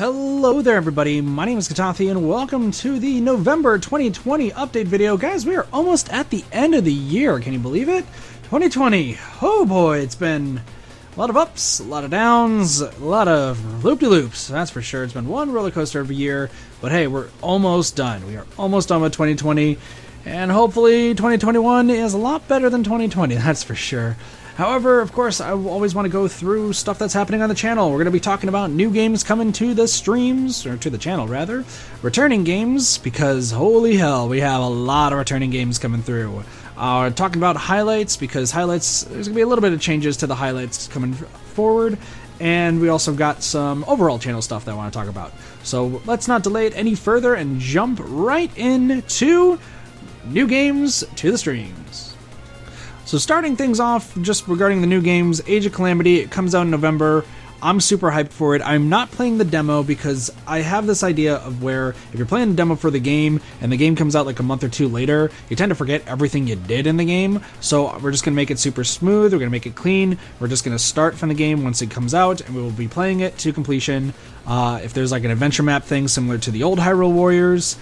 Hello there everybody, my name is Katathi and welcome to the November 2020 update video. Guys, we are almost at the end of the year, can you believe it? 2020, oh boy, it's been a lot of ups, a lot of downs, a lot of loop-de-loops, that's for sure. It's been one roller coaster every year, but hey, we're almost done. We are almost done with 2020, and hopefully 2021 is a lot better than 2020, that's for sure. However, of course, I always want to go through stuff that's happening on the channel. We're going to be talking about new games coming to the streams, or to the channel rather, returning games, because holy hell, we have a lot of returning games coming through. Talking about highlights, because highlights, there's going to be a little bit of changes to the highlights coming forward, and we also got some overall channel stuff that I want to talk about. So let's not delay it any further and jump right into new games to the streams. So starting things off, just regarding the new games, Age of Calamity, it comes out in November. I'm super hyped for it. I'm not playing the demo because I have this idea of where if you're playing the demo for the game and the game comes out like a month or two later, you tend to forget everything you did in the game. So we're just going to make it super smooth. We're going to make it clean. We're just going to start from the game once it comes out and we will be playing it to completion. If there's like an adventure map thing similar to the old Hyrule Warriors,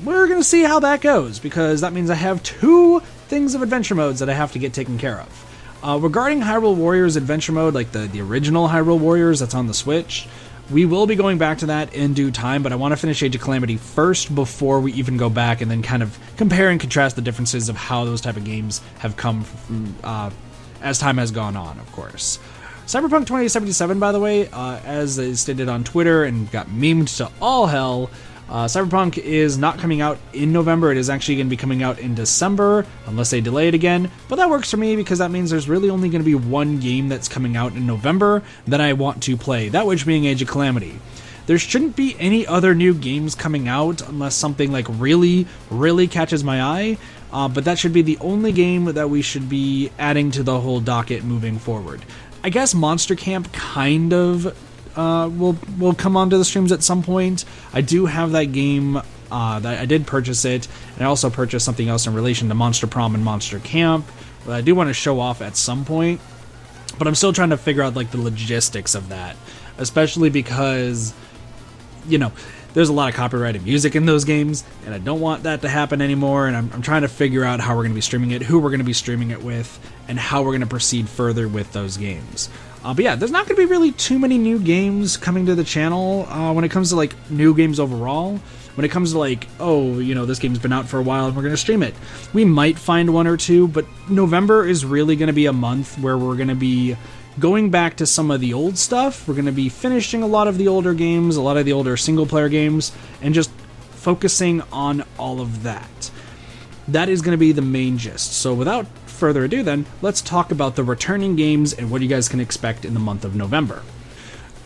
we're going to see how that goes because that means I have two things of adventure modes that I have to get taken care of. Regarding Hyrule Warriors adventure mode, like the original Hyrule Warriors that's on the Switch, we will be going back to that in due time, but I want to finish Age of Calamity first before we even go back and then kind of compare and contrast the differences of how those type of games have come as time has gone on, of course. Cyberpunk 2077, by the way, as is stated on Twitter and got memed to all hell, Cyberpunk is not coming out in November. It is actually going to be coming out in December, unless they delay it again. But that works for me because that means there's really only going to be one game that's coming out in November that I want to play, that which being Age of Calamity. There shouldn't be any other new games coming out unless something like really, really catches my eye. But that should be the only game that we should be adding to the whole docket moving forward. I guess Monster Camp kind of will come onto the streams at some point. I do have that game, that I did purchase it, and I also purchased something else in relation to Monster Prom and Monster Camp that I do want to show off at some point, but I'm still trying to figure out like the logistics of that, especially because, you know, there's a lot of copyrighted music in those games, and I don't want that to happen anymore, and I'm trying to figure out how we're going to be streaming it, who we're going to be streaming it with, and how we're going to proceed further with those games. But yeah, there's not going to be really too many new games coming to the channel when it comes to like new games overall. When it comes to like, oh, you know, this game's been out for a while and we're going to stream it. We might find one or two, but November is really going to be a month where we're going to be going back to some of the old stuff. We're going to be finishing a lot of the older games, a lot of the older single-player games, and just focusing on all of that. That is going to be the main gist. So without further ado then, let's talk about the returning games and what you guys can expect in the month of November.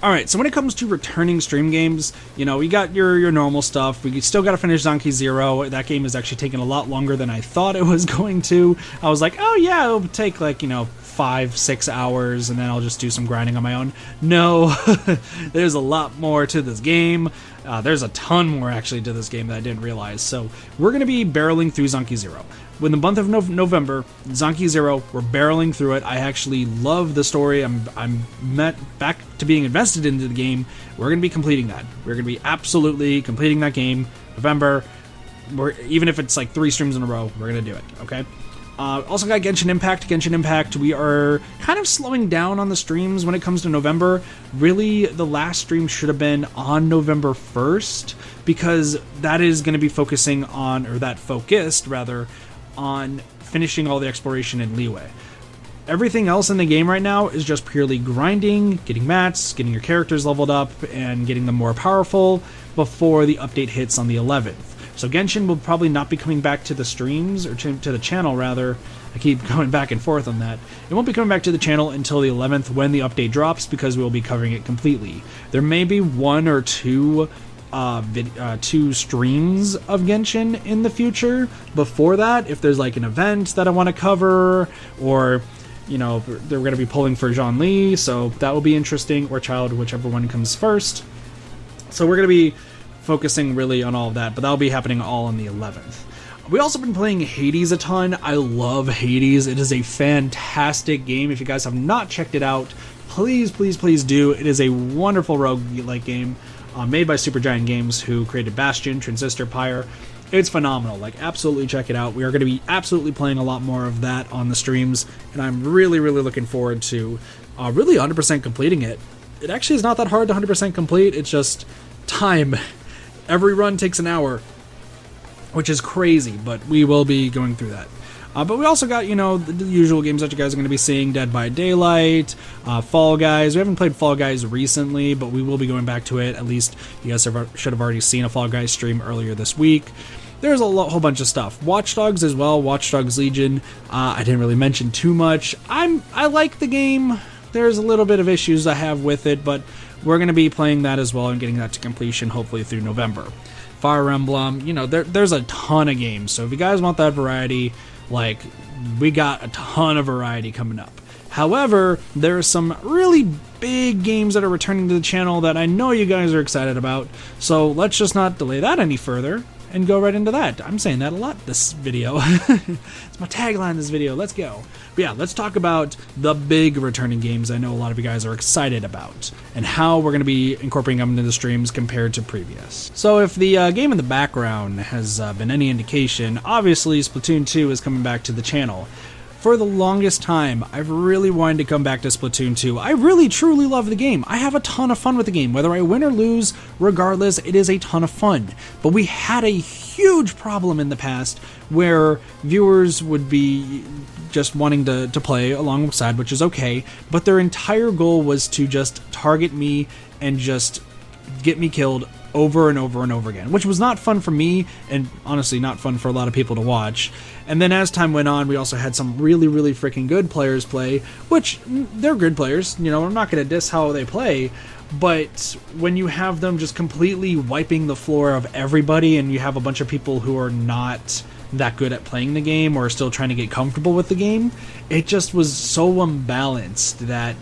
Alright, so when it comes to returning stream games, you know, we got your normal stuff. We still got to finish Zonky Zero. That game is actually taking a lot longer than I thought it was going to. I was like, oh yeah, it'll take like, you know, 5-6 hours and then I'll just do some grinding on my own. No, there's a lot more to this game. There's a ton more actually to this game that I didn't realize. So we're going to be barreling through Zonky Zero. In the month of November, Zonky Zero, we're barreling through it. I actually love the story. I'm back to being invested into the game. We're going to be completing that. We're going to be absolutely completing that game. November, even if it's like 3 streams in a row, we're going to do it, okay? Also got Genshin Impact. Genshin Impact, we are kind of slowing down on the streams when it comes to November. Really, the last stream should have been on November 1st, because that is going to be focusing on, or that focused, rather, on finishing all the exploration in Liyue. Everything else in the game right now is just purely grinding, getting mats, getting your characters leveled up, and getting them more powerful before the update hits on the 11th. So Genshin will probably not be coming back to the streams, or to the channel rather. I keep going back and forth on that. It won't be coming back to the channel until the 11th when the update drops, because we'll be covering it completely. There may be 1 or 2 streams of Genshin in the future. Before that, if there's like an event that I want to cover, or, you know, they're going to be pulling for Zhongli, so that will be interesting, or Child, whichever one comes first. So we're going to be focusing really on all of that, but that'll be happening all on the 11th. We also been playing Hades a ton. I love Hades. It is a fantastic game. If you guys have not checked it out, please, please, please do. It is a wonderful roguelike game. made by Supergiant Games, who created Bastion, Transistor, Pyre. It's phenomenal. Like, absolutely check it out. We are going to be absolutely playing a lot more of that on the streams, and I'm really, really looking forward to really 100% completing it. It actually is not that hard to 100% complete. It's just time. Every run takes an hour, which is crazy, but we will be going through that. But we also got, you know, the usual games that you guys are going to be seeing: Dead by Daylight, Fall Guys. We haven't played Fall Guys recently, but we will be going back to it. At least you guys should have already seen a Fall Guys stream earlier this week. There's a whole bunch of stuff. Watch Dogs as well, Watch Dogs Legion. I didn't really mention too much. I like the game. There's a little bit of issues I have with it, but we're going to be playing that as well and getting that to completion hopefully through November. Fire Emblem, you know, there's a ton of games. So if you guys want that variety, like, we got a ton of variety coming up. However, there are some really big games that are returning to the channel that I know you guys are excited about. So let's just not delay that any further and go right into that. I'm saying that a lot this video. It's my tagline this video. Let's go. But yeah, let's talk about the big returning games I know a lot of you guys are excited about and how we're going to be incorporating them into the streams compared to previous. So if the game in the background has been any indication, obviously Splatoon 2 is coming back to the channel. For the longest time, I've really wanted to come back to Splatoon 2. I really, truly love the game. I have a ton of fun with the game. Whether I win or lose, regardless, it is a ton of fun. But we had a huge problem in the past where viewers would be just wanting to play alongside, which is okay, but their entire goal was to just target me and just get me killed over and over and over again, which was not fun for me, and honestly not fun for a lot of people to watch. And then as time went on, we also had some really, really freaking good players play, which they're good players, you know, I'm not going to diss how they play, but when you have them just completely wiping the floor of everybody and you have a bunch of people who are not that good at playing the game or still trying to get comfortable with the game, it just was so unbalanced that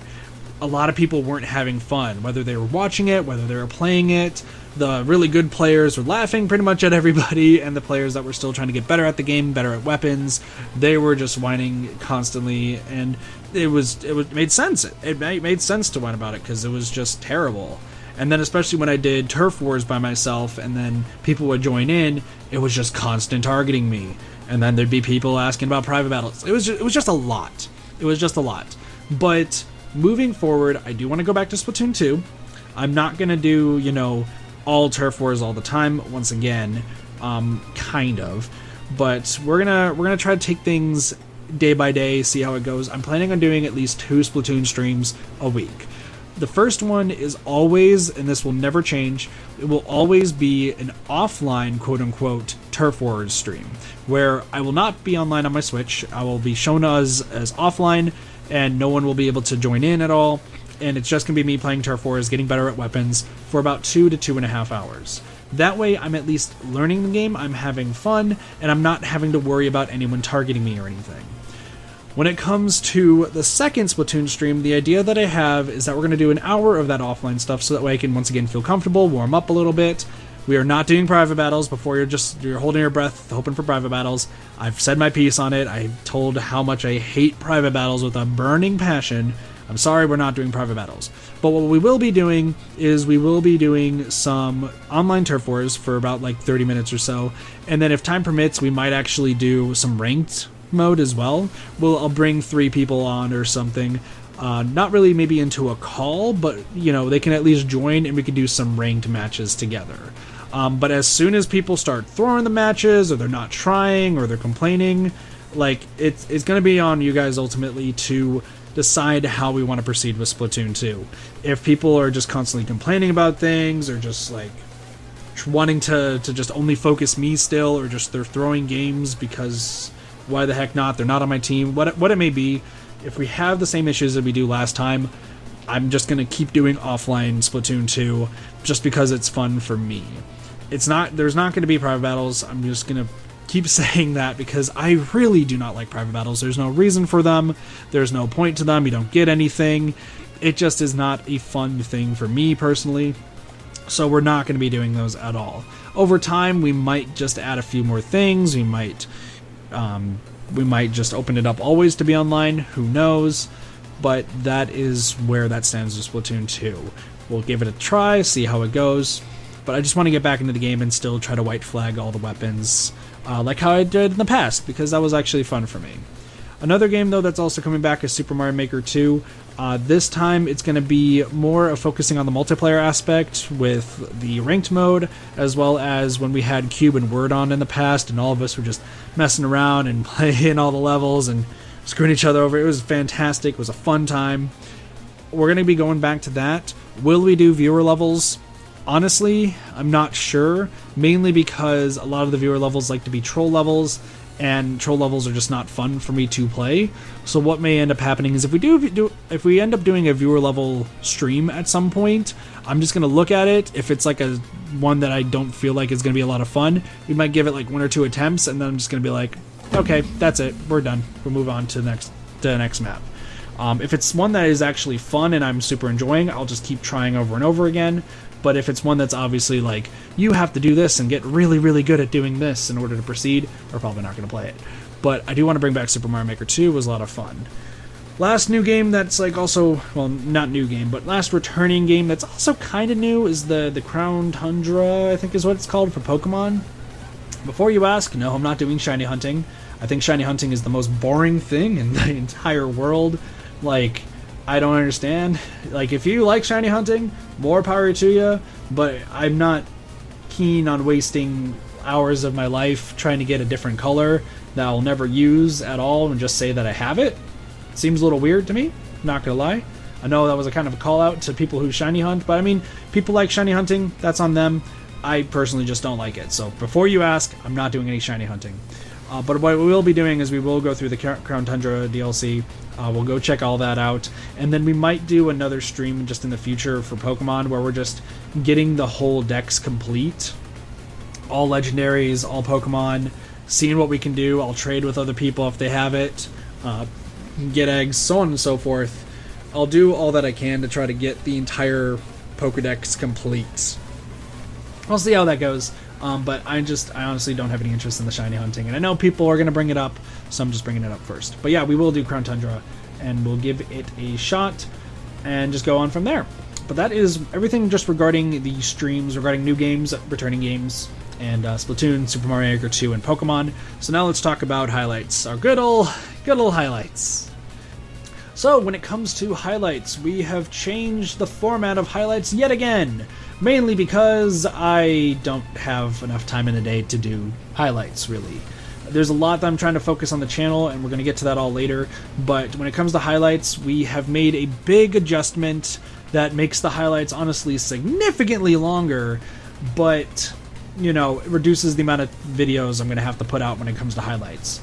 a lot of people weren't having fun, whether they were watching it, whether they were playing it. The really good players were laughing pretty much at everybody, and the players that were still trying to get better at the game, better at weapons, they were just whining constantly, and it made sense. It made sense to whine about it because it was just terrible. And then especially when I did Turf Wars by myself, and then people would join in, it was just constant targeting me, and then there'd be people asking about private battles. It was just a lot. It was just a lot. But moving forward, I do want to go back to Splatoon 2. I'm not gonna do, you know, all Turf Wars all the time, once again, kind of, but we're gonna try to take things day by day, see how it goes. I'm planning on doing at least 2 Splatoon streams a week. The first one is always, and this will never change, it will always be an offline, quote-unquote, Turf Wars stream, where I will not be online on my Switch. I will be shown as offline, and no one will be able to join in at all, and it's just going to be me playing Turf Wars, getting better at weapons, for about 2 to 2.5 hours. That way, I'm at least learning the game, I'm having fun, and I'm not having to worry about anyone targeting me or anything. When it comes to the second Splatoon stream, the idea that I have is that we're going to do an hour of that offline stuff so that way I can once again feel comfortable, warm up a little bit. We are not doing private battles before you're holding your breath, hoping for private battles. I've said my piece on it. I told how much I hate private battles with a burning passion. I'm sorry we're not doing private battles. But what we will be doing is we will be doing some online Turf Wars for about like 30 minutes or so. And then if time permits, we might actually do some ranked mode as well. I'll bring 3 people on or something. Not really maybe into a call, but you know, they can at least join and we can do some ranked matches together. But as soon as people start throwing the matches, or they're not trying, or they're complaining, like it's going to be on you guys ultimately to decide how we want to proceed with Splatoon 2. If people are just constantly complaining about things, or just like wanting to just only focus me still, or just they're throwing games because why the heck not, they're not on my team, what it may be, if we have the same issues that we do last time, I'm just going to keep doing offline Splatoon 2 just because it's fun for me. There's not going to be private battles. I'm just going to keep saying that because I really do not like private battles. There's no reason for them. There's no point to them. You don't get anything. It just is not a fun thing for me personally. So we're not going to be doing those at all. Over time, we might just add a few more things. We might just open it up always to be online. Who knows? But that is where that stands with Splatoon 2. We'll give it a try, see how it goes. But I just want to get back into the game and still try to white flag all the weapons, like how I did in the past, because that was actually fun for me. Another game, though, that's also coming back is Super Mario Maker 2. This time, it's going to be more of focusing on the multiplayer aspect with the ranked mode, as well as when we had Cube and Word on in the past, and all of us were just messing around and playing all the levels and screwing each other over. It was fantastic. It was a fun time. We're going to be going back to that. Will we do viewer levels? Honestly, I'm not sure, mainly because a lot of the viewer levels like to be troll levels, and troll levels are just not fun for me to play. So what may end up happening is if we end up doing a viewer level stream at some point, I'm just gonna look at it. If it's like a one that I don't feel like is gonna be a lot of fun, we might give it like 1 or 2 attempts, and then I'm just gonna be like, okay, that's it, we're done. We'll move on to the next map. If it's one that is actually fun and I'm super enjoying, I'll just keep trying over and over again. But if it's one that's obviously like, you have to do this and get really, really good at doing this in order to proceed, we're probably not going to play it. But I do want to bring back Super Mario Maker 2. It was a lot of fun. Last new game that's like also, well, not new game, but last returning game that's also kind of new is the Crown Tundra, I think is what it's called, for Pokemon. Before you ask, no, I'm not doing shiny hunting. I think shiny hunting is the most boring thing in the entire world. Like, I don't understand. Like, if you like shiny hunting, more power to you, but I'm not keen on wasting hours of my life trying to get a different color that I'll never use at all and just say that I have it. Seems a little weird to me, not gonna lie. I know that was a kind of a call out to people who shiny hunt, but I mean, people like shiny hunting, that's on them. I personally just don't like it. So before you ask, I'm not doing any shiny hunting. But what we will be doing is we will go through the Crown Tundra DLC. We'll go check all that out. And then we might do another stream just in the future for Pokemon where we're just getting the whole decks complete. All legendaries, all Pokemon, seeing what we can do. I'll trade with other people if they have it. Get eggs, so on and so forth. I'll do all that I can to try to get the entire Pokedex complete. We'll see how that goes. But I honestly don't have any interest in the shiny hunting. And I know people are going to bring it up, so I'm just bringing it up first. But yeah, we will do Crown Tundra, and we'll give it a shot, and just go on from there. But that is everything just regarding the streams, regarding new games, returning games, and Splatoon, Super Mario Maker 2, and Pokemon. So now let's talk about highlights. Our good old highlights. So when it comes to highlights, we have changed the format of highlights yet again. Mainly because I don't have enough time in the day to do highlights, really. There's a lot that I'm trying to focus on the channel, and we're going to get to that all later. But when it comes to highlights, we have made a big adjustment that makes the highlights, honestly, significantly longer. But, you know, it reduces the amount of videos I'm going to have to put out when it comes to highlights.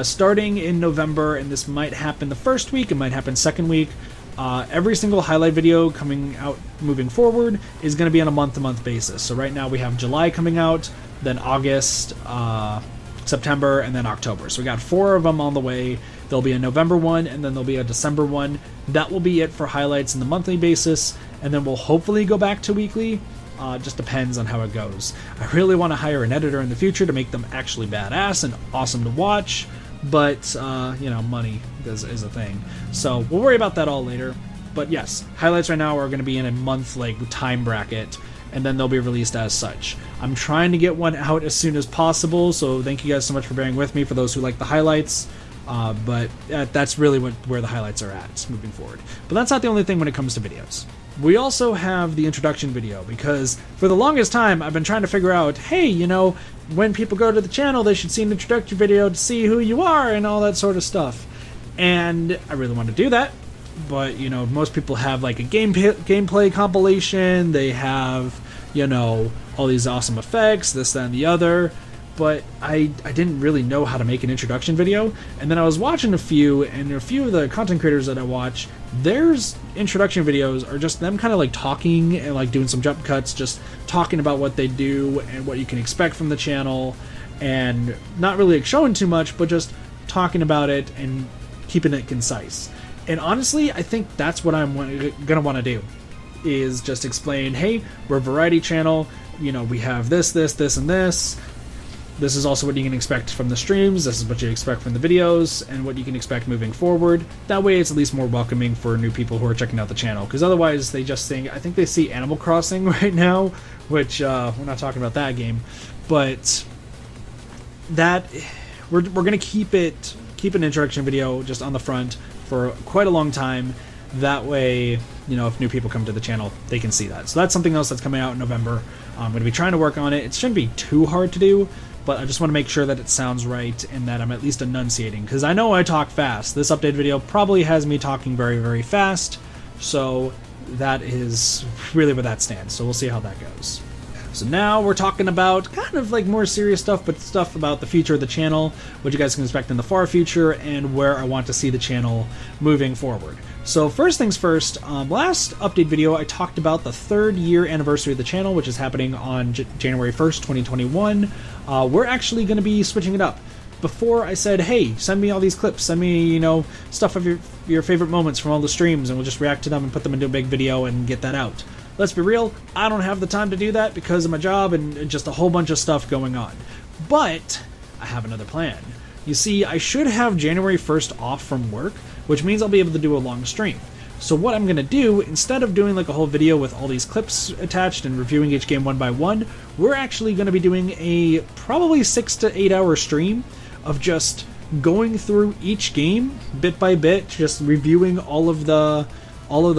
Starting in November, and this might happen the first week, it might happen second week, every single highlight video coming out moving forward is going to be on a month-to-month basis. So right now we have July coming out, then August, September, and then October. So we got 4 of them on the way. There'll be a November one, and then there'll be a December one. That will be it for highlights on the monthly basis, and then we'll hopefully go back to weekly. Just depends on how it goes. I really want to hire an editor in the future to make them actually badass and awesome to watch. But, you know, money is a thing. So we'll worry about that all later. But yes, highlights right now are going to be in a month like time bracket, and then they'll be released as such. I'm trying to get one out as soon as possible, so thank you guys so much for bearing with me for those who like the highlights. But that's really where the highlights are at moving forward. But that's not the only thing when it comes to videos. We also have the introduction video, because for the longest time I've been trying to figure out, hey, you know, when people go to the channel they should see an introductory video to see who you are and all that sort of stuff. And I really want to do that, but, you know, most people have like a gameplay compilation, they have, you know, all these awesome effects, this, that, and the other. But I didn't really know how to make an introduction video, and then I was watching a few of the content creators that I watch, their introduction videos are just them kind of like talking and like doing some jump cuts, just talking about what they do and what you can expect from the channel, and not really like showing too much, but just talking about it and keeping it concise. And honestly, I think that's what I'm gonna want to do, is just explain, hey, we're a variety channel, you know, we have this, and this. this is also what you can expect from the streams, this is what you expect from the videos, and what you can expect moving forward. That way it's at least more welcoming for new people who are checking out the channel, because otherwise they just think, I think they see Animal Crossing right now, which, we're not talking about that game, but that, we're going to keep an introduction video just on the front for quite a long time. That way, you know, if new people come to the channel, they can see that. So that's something else that's coming out in November. I'm going to be trying to work on it. It shouldn't be too hard to do, but I just want to make sure that it sounds right and that I'm at least enunciating, because I know I talk fast. This update video probably has me talking very, very fast, so that is really where that stands. So we'll see how that goes. So now we're talking about kind of like more serious stuff, but stuff about the future of the channel, what you guys can expect in the far future, and where I want to see the channel moving forward. So first things first, last update video I talked about the 3rd year anniversary of the channel, which is happening on January 1st, 2021. We're actually going to be switching it up. Before I said, hey, send me all these clips, send me, you know, stuff of your favorite moments from all the streams, and we'll just react to them and put them into a big video and get that out. Let's be real, I don't have the time to do that because of my job and just a whole bunch of stuff going on. But I have another plan. You see, I should have January 1st off from work, which means I'll be able to do a long stream. So what I'm going to do, instead of doing like a whole video with all these clips attached and reviewing each game one by one, we're actually going to be doing a probably 6 to 8 hour stream of just going through each game bit by bit, just reviewing all of the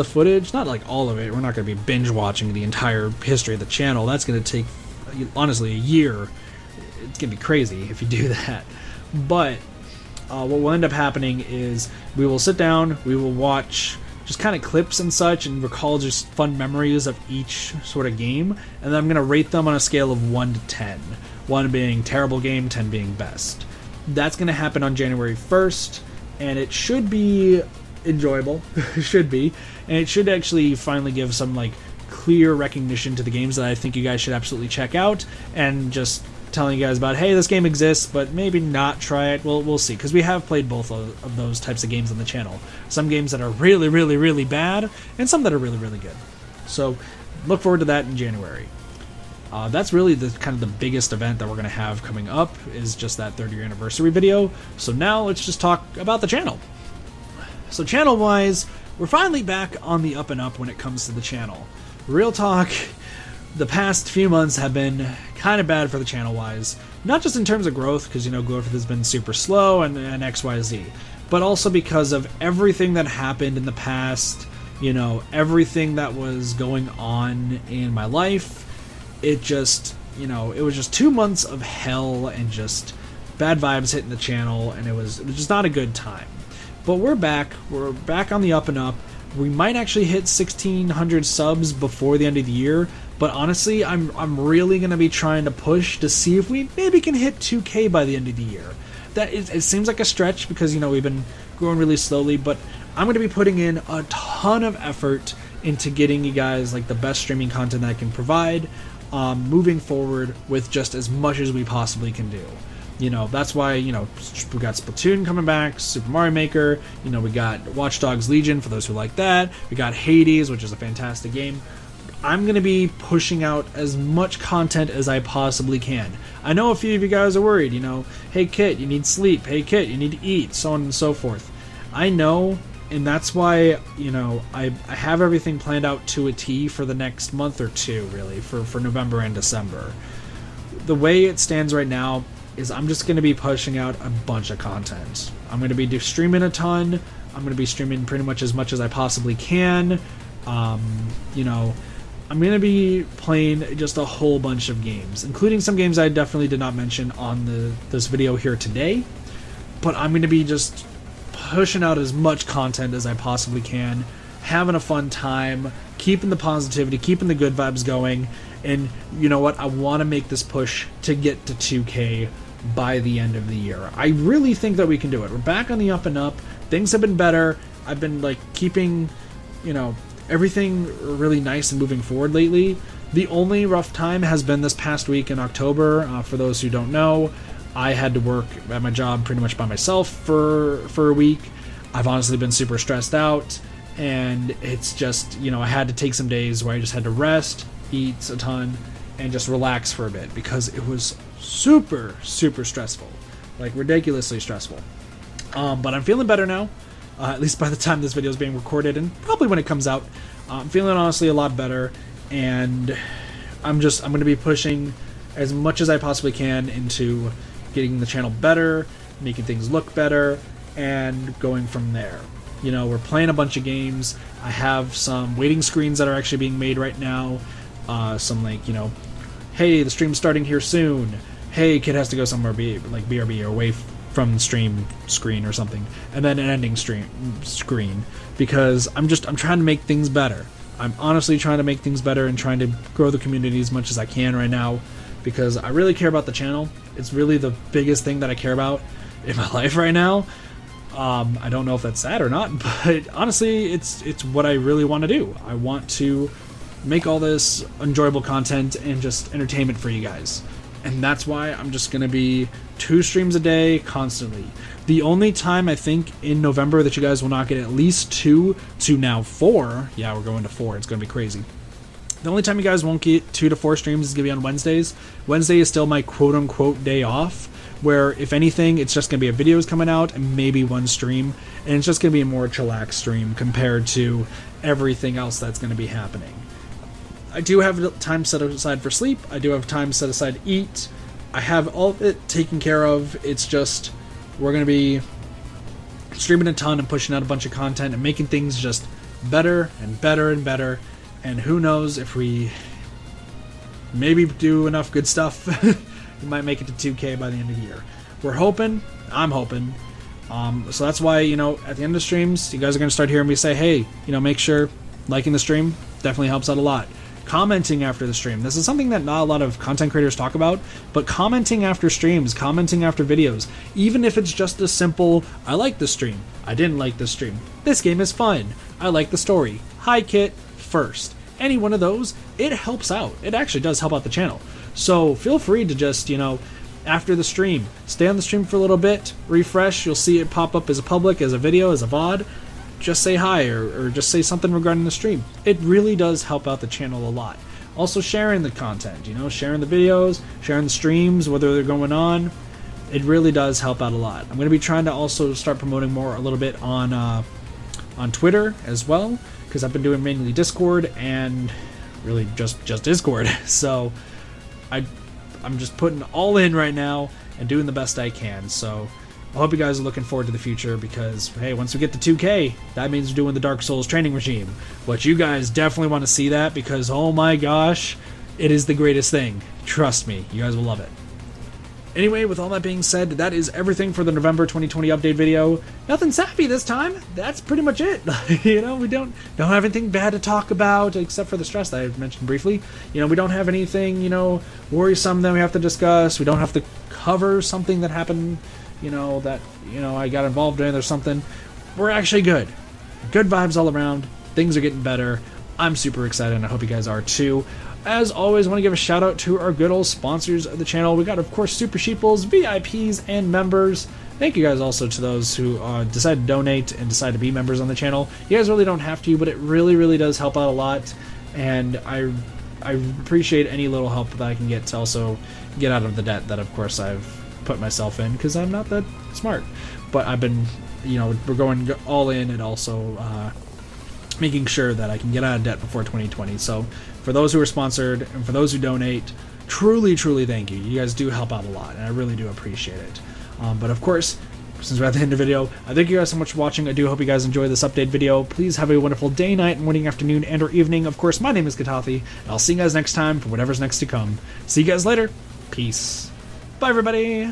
footage. Not like all of it, we're not going to be binge watching the entire history of the channel. That's going to take, honestly, a year. It's going to be crazy if you do that. But what will end up happening is we will sit down, we will watch just kind of clips and such and recall just fun memories of each sort of game, and then I'm going to rate them on a scale of 1 to 10. 1 being terrible game, 10 being best. That's going to happen on January 1st, and it should be enjoyable. It should be, and it should actually finally give some like clear recognition to the games that I think you guys should absolutely check out, and just telling you guys about, hey, this game exists, but maybe not try it. We'll see, because we have played both of those types of games on the channel. Some games that are really, really, really bad, and some that are really, really good. So look forward to that in January. That's really the kind of the biggest event that we're going to have coming up, is just that 3rd year anniversary video. So now let's just talk about the channel. So channel-wise, we're finally back on the up and up when it comes to the channel. Real talk, the past few months have been kind of bad for the channel-wise. Not just in terms of growth, because, you know, growth has been super slow and XYZ, but also because of everything that happened in the past, you know, everything that was going on in my life. It just, you know, it was just 2 months of hell and just bad vibes hitting the channel, and it was just not a good time. But we're back on the up and up. We might actually hit 1,600 subs before the end of the year, but honestly, I'm really going to be trying to push to see if we maybe can hit 2K by the end of the year. It seems like a stretch because, you know, we've been growing really slowly, but I'm going to be putting in a ton of effort into getting you guys like the best streaming content that I can provide, moving forward with just as much as we possibly can do. You know, that's why, you know, we got Splatoon coming back, Super Mario Maker, you know, we got Watch Dogs Legion for those who like that, we got Hades, which is a fantastic game. I'm going to be pushing out as much content as I possibly can. I know a few of you guys are worried, you know, hey Kit, you need sleep, hey Kit, you need to eat, so on and so forth. I know, and that's why, you know, I have everything planned out to a T for the next month or two, really, for November and December. The way it stands right now is I'm just going to be pushing out a bunch of content. I'm going to be streaming a ton. I'm going to be streaming pretty much as I possibly can. You know, I'm going to be playing just a whole bunch of games, including some games I definitely did not mention on this video here today. But I'm going to be just pushing out as much content as I possibly can, having a fun time, keeping the positivity, keeping the good vibes going. And you know what? I want to make this push to get to 2K by the end of the year. I really think that we can do it. We're back on the up and up. Things have been better. I've been like keeping, you know, everything really nice and moving forward lately. The only rough time has been this past week in October. For those who don't know, I had to work at my job pretty much by myself for a week. I've honestly been super stressed out, and it's just, you know, I had to take some days where I just had to rest, eat a ton, and just relax for a bit, because it was super stressful, like ridiculously stressful. But I'm feeling better now, at least by the time this video is being recorded, and probably when it comes out. I'm feeling honestly a lot better, and I'm going to be pushing as much as I possibly can into getting the channel better, making things look better, and going from there. You know, we're playing a bunch of games. I have some waiting screens that are actually being made right now. Some, like, you know, hey, the stream's starting here soon. Hey, kid has to go somewhere, like BRB, or away from the stream screen or something. And then an ending screen. Because I'm trying to make things better. I'm honestly trying to make things better and trying to grow the community as much as I can right now. Because I really care about the channel. It's really the biggest thing that I care about in my life right now. I don't know if that's sad or not, but honestly, it's what I really want to do. I want to make all this enjoyable content and just entertainment for you guys. And that's why I'm just going to be 2 streams a day constantly. The only time I think in November that you guys will not get at least 2 to now 4, yeah, we're going to 4, it's going to be crazy. The only time you guys won't get 2 to 4 streams is going to be on Wednesdays. Wednesday is still my quote-unquote day off, where if anything, it's just going to be videos coming out and maybe 1 stream, and it's just going to be a more chillax stream compared to everything else that's going to be happening. I do have time set aside for sleep. I do have time set aside to eat. I have all of it taken care of. It's just, we're going to be streaming a ton and pushing out a bunch of content and making things just better and better and better. And who knows, if we maybe do enough good stuff, we might make it to 2K by the end of the year. We're hoping. I'm hoping. So that's why, you know, at the end of streams, you guys are going to start hearing me say, hey, you know, make sure liking the stream definitely helps out a lot. Commenting after the stream. This is something that not a lot of content creators talk about, but commenting after streams, commenting after videos, even if it's just a simple, I like the stream, I didn't like the stream, this game is fun, I like the story, hi Kit, first. Any one of those, it helps out. It actually does help out the channel. So feel free to just, you know, after the stream, stay on the stream for a little bit, refresh, you'll see it pop up as a public, as a video, as a VOD. Just say hi, or just say something regarding the stream. It really does help out the channel a lot. Also sharing the content, you know, sharing the videos, sharing the streams, whether they're going on. It really does help out a lot. I'm going to be trying to also start promoting more a little bit on Twitter as well, because I've been doing mainly Discord and really just Discord. So I'm just putting all in right now and doing the best I can. So I hope you guys are looking forward to the future, because, hey, once we get to 2K, that means we're doing the Dark Souls training regime. But you guys definitely want to see that, because, oh my gosh, it is the greatest thing. Trust me, you guys will love it. Anyway, with all that being said, that is everything for the November 2020 update video. Nothing sappy this time. That's pretty much it. You know, we don't have anything bad to talk about, except for the stress that I mentioned briefly. You know, we don't have anything, you know, worrisome that we have to discuss. We don't have to cover something that happened, you know, that, you know, I got involved in or something. We're actually good. Good vibes all around. Things are getting better. I'm super excited, and I hope you guys are too. As always, I want to give a shout out to our good old sponsors of the channel. We got, of course, Super Sheeples, VIPs, and members. Thank you guys also to those who decide to donate and decide to be members on the channel. You guys really don't have to, but it really does help out a lot. And I appreciate any little help that I can get to also get out of the debt that, of course, I've put myself in, because I'm not that smart. But I've been, you know, we're going all in, and also making sure that I can get out of debt before 2020. So for those who are sponsored and for those who donate, truly thank you. You guys do help out a lot, and I really do appreciate it. But of course, since we're at the end of the video, I thank you guys so much for watching. I do hope you guys enjoy this update video. Please have a wonderful day, night, morning, afternoon, and or evening. Of course, my name is Katathi, and I'll see you guys next time for whatever's next to come. See you guys later. Peace. Bye, everybody.